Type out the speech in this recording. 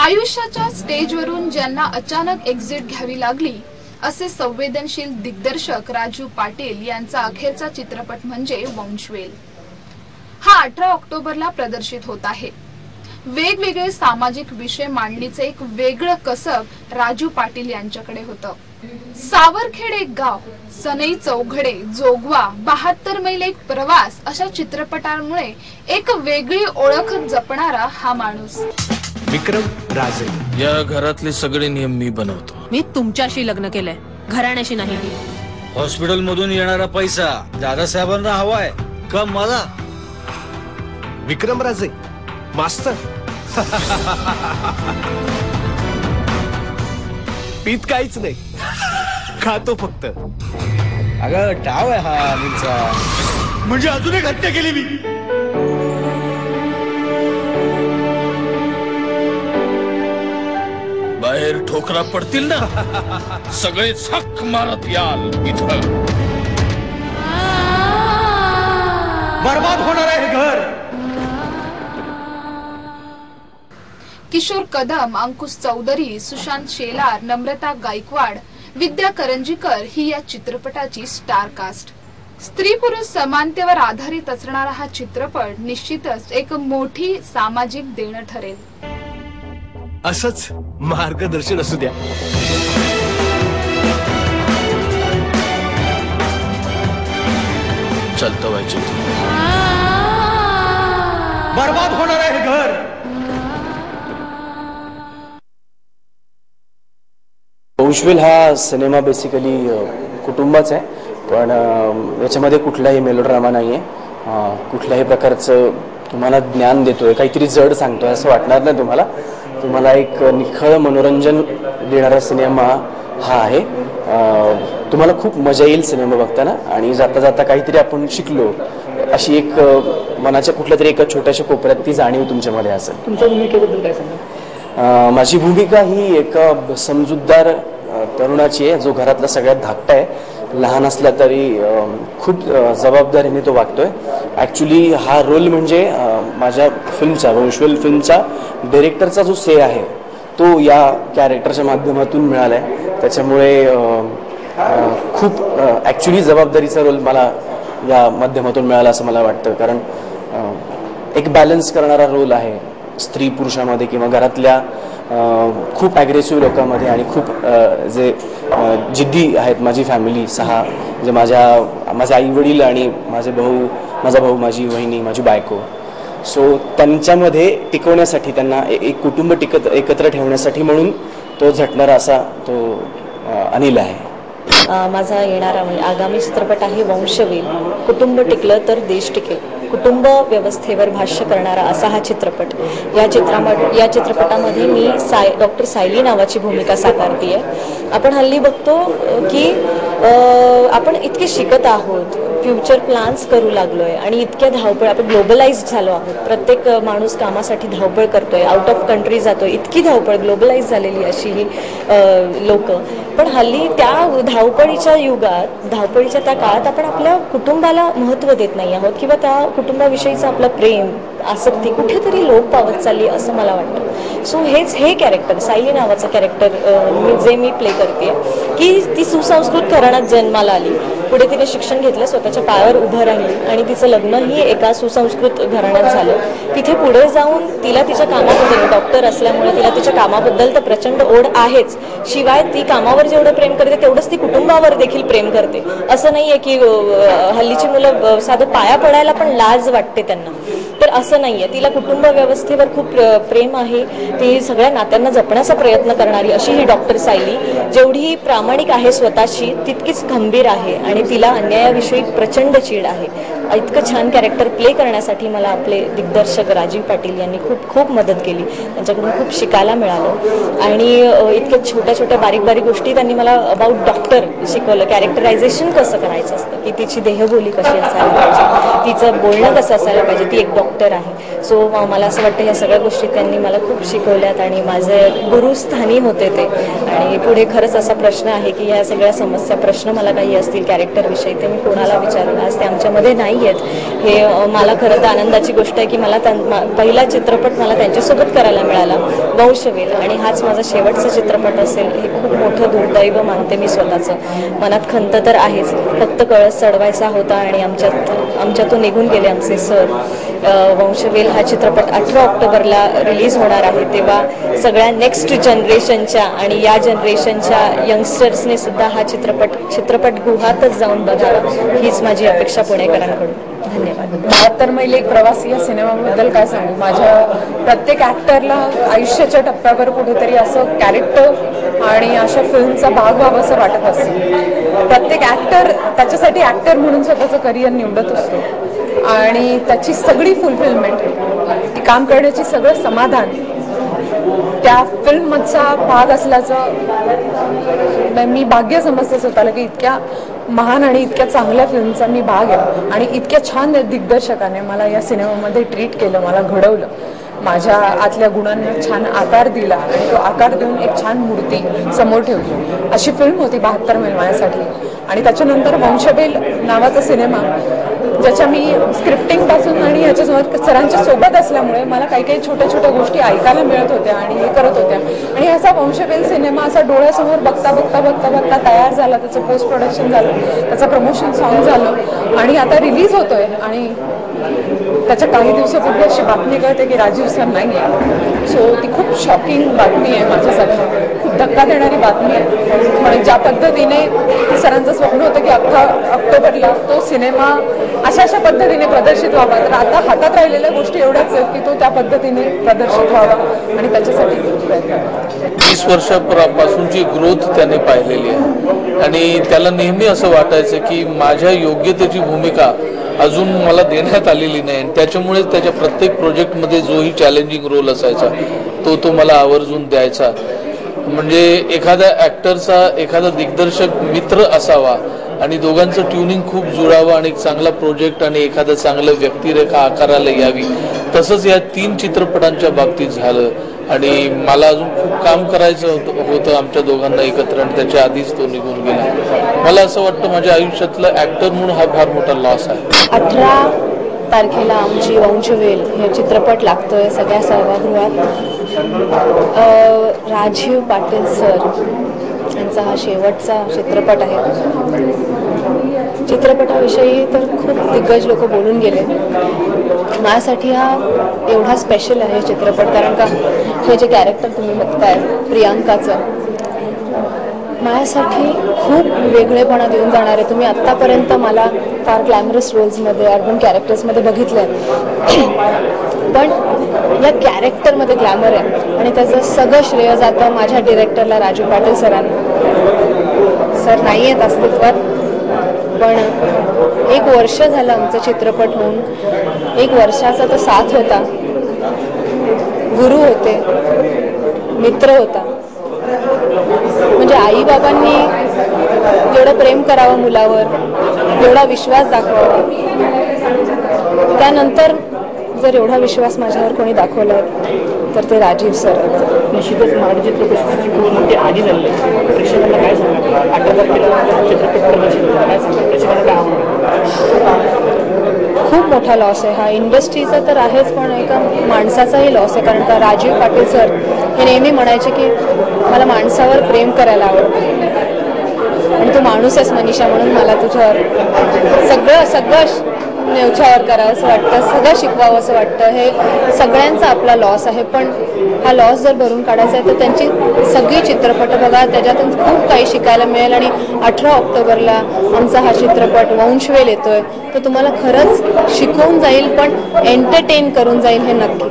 आयुष्याच्या स्टेजवरून ज्यांना अचानक एक्झिट घ्यावी लागली असे संवेदनशील दिग्दर्शक राजू पाटील यांचा अखेरचा चित्रपट म्हणजे वंशवेल। हा 18 ऑक्टोबरला प्रदर्शित होत आहे। वेगवेगळे सामाजिक विषय मांडणीचे एक वेगळं कसब राजू पाटील यांच्याकडे होतं। सावरखेड एक गाव, सनई चौघडे, जोगवा, 72 मैल एक प्रवास अशा चित्रपटांमुळे एक वेगळी ओळख जपणारा हा माणूस। विक्रम राजे। या घरातले सगळे नियम मी बनवतो। मी तुमच्याशी लग्न केलंय, घराण्याशी नाही। हॉस्पिटल मधून येणारा पैसा दादासाहेबांना हवाय का मला? विक्रम राजे मास्तर पीत काहीच नाही, खातो फक्त। अगं टाव आहे हा अनिलचा। म्हणजे अजून एक हत्या केली मी। बाहेर ठोकरा पडतील ना, सगळे झक मारत याल इथं। बर्बाद होणार आहे घर। किशोर कदम, अंकुश चौधरी, सुशांत शेलार, नम्रता गायकवाड, विद्या करंजीकर ही या चित्रपटाची स्टार कास्ट। स्त्री पुरुष समानतेवर आधारित असणारा हा चित्रपट निश्चितच एक मोठी सामाजिक देणं ठरेल। असंच मार्गदर्शन असू द्या। चलतं व्हायचे बर्बाद होणार आहे घर। वंशवेल हा सिनेमा बेसिकली कुटुंबाचा आहे, पण याच्यामध्ये कुठलाही मेलोड्रामा नाहीये, कुठल्याही प्रकारचं तुम्हाला ज्ञान देतोय, काहीतरी जड सांगतोय असं वाटणार नाही तुम्हाला। तुम्हाला एक निखळ मनोरंजन देणारा सिनेमा हा आहे। तुम्हाला खूप मजा येईल सिनेमा बघताना, आणि जाता जाता काहीतरी आपण शिकलो अशी एक मनाच्या कुठल्या तरी एका छोट्याशा कोपऱ्यात ती जाणीव तुमच्यामध्ये असेल। तुमच्या भूमिकेबद्दल काय सांगा? माझी भूमिका ही एका समजूतदार तरुणाची आहे, जो घरातला सगळ्यात धाकटा आहे। लहान असला तरी खूप जबाबदारीने तो वागतोय। ॲक्च्युली हा रोल म्हणजे माझ्या फिल्मचा, वंशवेल फिल्मचा डिरेक्टरचा जो श्रेय आहे तो या कॅरेक्टरच्या माध्यमातून मिळाला आहे। त्याच्यामुळे खूप ॲक्च्युली जबाबदारीचा रोल मला या माध्यमातून मिळाला असं मला वाटतं, कारण एक बॅलन्स करणारा रोल आहे स्त्री पुरुषामध्ये किंवा घरातल्या खूप ॲग्रेसिव्ह लोकांमध्ये, आणि खूप जे जिद्दी आहेत माझी फॅमिली 6 जे माझे आई वडील आणि माझा भाऊ, माझी वहिनी, माझी बायको। सो त्यांच्यामध्ये टिकवण्यासाठी, त्यांना एक कुटुंब एकत्र ठेवण्यासाठी म्हणून तो झटणारा असा तो अनिल आहे। माझा येणारा म्हणजे आगामी चित्रपट आहे वंशवेल। कुटुंब टिकलं तर देश टिकेल, कुटुंब व्यवस्थेवर भाष्य करणारा असा हा चित्रपट। या चित्रपटामध्ये मी डॉक्टर सायली नावाची भूमिका साकारते आहे। आपण हल्ली बघतो की आपण इतके शिकत आहोत, फ्युचर प्लॅन्स करू लागलोय, आणि इतक्या धावपळ, आपण ग्लोबलाइज झालो आहोत। प्रत्येक माणूस कामासाठी धावपळ करतोय, आउट ऑफ कंट्री जातोय, इतकी धावपळ, ग्लोबलाइज झालेली अशी ही लोक। पण हल्ली त्या धावपळीच्या युगात, धावपळीच्या त्या काळात आपण आपल्या कुटुंबाला महत्त्व देत नाही आहोत, किंवा त्या कुटुंबाविषयीचं आपलं प्रेम, आसक्ती कुठेतरी लोप पावत चालली असं मला वाटतं। सो हे कॅरेक्टर, सायली नावाचं कॅरेक्टर जे मी प्ले करते, की ती सुसंस्कृत घराण्यात जन्माला आली, पुढे तिने शिक्षण घेतलं, स्वतःच्या पायावर उभं राहिली, आणि तिचं लग्नही एका सुसंस्कृत घराण्यात झालं। तिथे पुढे जाऊन तिला तिच्या कामाबद्दल, डॉक्टर असल्यामुळे तिला तिच्या कामाबद्दल तर प्रचंड ओढ आहेच, शिवाय ती कामावर जेवढं प्रेम करते तेवढंच ती कुटुंबावर देखील प्रेम करते। असं नाहीये की हल्लीची मुलं साधं पाया पडायला पण लाज वाटते त्यांना, तर असं नाहीये। तिला कुटुंब व्यवस्थेवर खूप प्रेम आहे, ती सगळ्या नात्यांना जपण्याचा प्रयत्न करणारी अशी ही डॉक्टर सायली, जेवढी प्रामाणिक आहे स्वतःशी तितकीच खंबीर आहे, आणि तिला अन्यायाविषयी प्रचंड चीड आहे। इतकं छान कॅरेक्टर प्ले करण्यासाठी मला आपले दिग्दर्शक राजीव पाटील यांनी खूप मदत केली, त्यांच्याकडून खूप शिकायला मिळालं, आणि इतक्या छोट्या बारीक गोष्टी त्यांनी मला अबाउट डॉक्टर शिकवलं। कॅरेक्टरायझेशन कसं करायचं असतं, की तिची देहबोली कशी असायला पाहिजे, तिचं बोलणं कसं असायला पाहिजे, ती एक डॉक्टर ॲक्टर आहे. सो मला असं वाटतं ह्या सगळ्या गोष्टी त्यांनी मला खूप शिकवल्यात आणि माझे गुरुस्थानी होते ते. आणि पुढे खरंच असा प्रश्न आहे की ह्या सगळ्या समस्या प्रश्न मला काही असतील कॅरेक्टरविषयी ते मी कोणाला विचारून, आज ते आमच्यामध्ये नाही आहेत. हे मला खरं तर आनंदाची गोष्ट आहे की मला पहिला चित्रपट मला त्यांच्यासोबत करायला मिळाला, वंशवेल, आणि हाच माझा शेवटचा चित्रपट असेल हे खूप मोठं दुर्दैव मानते मी स्वतःचं. मनात खंत तर आहेच, फक्त कळस चढवायचा होता आणि आमच्यातून निघून गेले आमचे सर. वंशवेल हा चित्रपट 18 ऑक्टोबरला रिलीज होणार आहे, तेव्हा सगळ्या नेक्स्ट जनरेशनच्या आणि या जनरेशनच्या यंगस्टर्सने सुद्धा हा चित्रपटगृहातच जाऊन बघावा, हीच माझी अपेक्षा पुणेकरांकडून. धन्यवाद. 72 मैल एक प्रवासी या सिनेमाबद्दल काय सांगू. माझ्या प्रत्येक ॲक्टरला आयुष्याच्या टप्प्यावर कुठेतरी असं कॅरेक्टर आणि अशा फिल्मचा भाग व्हावं असं वाटत असतं. प्रत्येक ॲक्टर त्याच्यासाठी ॲक्टर म्हणून स्वतःचं करिअर निवडत असतो आणि त्याची सगळी फुलफिलमेंट, ती काम करण्याची सगळं समाधान त्या फिल्मचा भाग असल्याचं मी भाग्य समजते स्वतःला की इतक्या महान आणि इतक्या चांगल्या फिल्मचा मी भाग आहे आणि इतक्या छान दिग्दर्शकाने मला या सिनेमामध्ये ट्रीट केलं, मला घडवलं, माझ्या आतल्या गुणांना छान आकार दिला आणि तो आकार देऊन एक छान मूर्ती समोर ठेवली. अशी फिल्म होती 72 मैल माझ्यासाठी. आणि त्याच्यानंतर वंशवेल नावाचा सिनेमा, ज्याच्या मी स्क्रिप्टिंगपासून आणि ह्याच्यासोबत सरांच्या सोबत असल्यामुळे मला काही काही छोट्या छोट्या गोष्टी ऐकायला मिळत होत्या आणि हे करत होत्या. आणि असा वंशवेल सिनेमा असा डोळ्यासमोर बघता बघता बघता बघता तयार झाला, त्याचं पोस्ट प्रोडक्शन झालं, त्याचं प्रमोशन सॉन्ग झालं आणि आता रिलीज होतोय. आणि त्याच्या काही दिवसापूर्वी अशी बातमी कळते की राजीव सर नाही आहे. सो ती खूप शॉकिंग बातमी आहे माझ्यासाठी, खूप धक्का देणारी बातमी आहे. म्हणजे ज्या पद्धतीने सरांचं स्वप्न होतं की 18 ऑक्टोबरला तो सिनेमा अशा पद्धतीने प्रदर्शित व्हावा, तर आता हातात राहिलेल्या गोष्टी एवढ्याच आहेत की तो त्या पद्धतीने प्रदर्शित व्हावा आणि त्याच्यासाठी प्रयत्न. 20 वर्षापासूनची ग्रोथ त्याने पाहिलेली आहे आणि त्याला नेहमी असं वाटायचं की माझ्या योग्यतेची भूमिका अजून मला देण्यात आलेली नाही आणि त्याच्यामुळे त्याच्या प्रत्येक प्रोजेक्टमध्ये जोही चॅलेंजिंग रोल असायचा तो मला आवर्जून द्यायचा. म्हणजे एखाद्या ॲक्टरचा एखादा दिग्दर्शक मित्र असावा आणि दोघांचं ट्युनिंग खूप जुळावं आणि एक चांगला प्रोजेक्ट आणि एखादं चांगलं व्यक्तिरेखा आकाराला यावी. तसंच या 3 चित्रपटांच्या बाबतीत झालं आणि मला अजून खूप काम करायचं होतं आमच्या दोघांना एकत्र आणि त्याच्या आधीच तो निघून गेला. मला असं वाटतं माझ्या आयुष्यातलं ॲक्टर म्हणून हा फार मोठा लॉस आहे. 18 तारखेला आमची वंशवेल हे चित्रपट लागतोय सगळ्या सभागृहात. राजीव पाटील सर यांचा हा शेवटचा चित्रपट आहे. चित्रपटाविषयी तर खूप दिग्गज लोक बोलून गेले. माझ्यासाठी हा एवढा स्पेशल आहे चित्रपट, कारण का हे जे कॅरेक्टर तुम्ही बघताय प्रियांकाचं, माझ्यासाठी खूप वेगळेपणा देऊन जाणार आहे. तुम्ही आत्तापर्यंत मला फार ग्लॅमरस रोल्समध्ये, अर्बन कॅरेक्टर्समध्ये बघितलं आहे, पण या कॅरेक्टरमध्ये ग्लॅमर आहे आणि त्याचं सगळं श्रेय जातं माझ्या डिरेक्टरला राजू पाटील सरांना. सर नाही आहेत अस्तित्वात, पण 1 वर्ष झालं आमचं चित्रपट होऊन. 1 वर्षाचा तो साथ होता, गुरु होते, मित्र होता. म्हणजे आई बाबांनी जेवढं प्रेम करावं मुलावर, जेवढा विश्वास दाखवावा, त्यानंतर जर एवढा विश्वास माझ्यावर कोणी दाखवला तर ते राजीव सर. निश्चितच मराठी चित्रपटसृष्टीची खूप मोठी आगी झाली आहे. प्रेक्षकांना काय सांगणार? 18 तारखेला चित्रपट प्रदर्शित होणार, काय सांगणार? प्रेक्षकांना काय आवडणार? खूप मोठा लॉस आहे हा. इंडस्ट्रीचा तर आहेच, पण एका माणसाचाही लॉस आहे. कारण का राजीव पाटील सर हे नेहमी म्हणायचे की मला माणसावर प्रेम करायला आवडतं आणि तू माणूस आहेस मनीषा, म्हणून मला तुझ्यावर सगळं न्याच्यावर करावं असं वाटतं, सगळं शिकवावं असं वाटतं. हे सगळ्यांचा आपला लॉस आहे, पण हा लॉस जर भरून काढायचा आहे तर त्यांची सगळी चित्रपट बघा, त्याच्यातून खूप काही शिकायला मिळेल. आणि 18 ऑक्टोबरला आमचा हा चित्रपट वंशवेल येतोय, तर तुम्हाला खरंच शिकवून जाईल, पण एंटरटेन करून जाईल हे नक्की.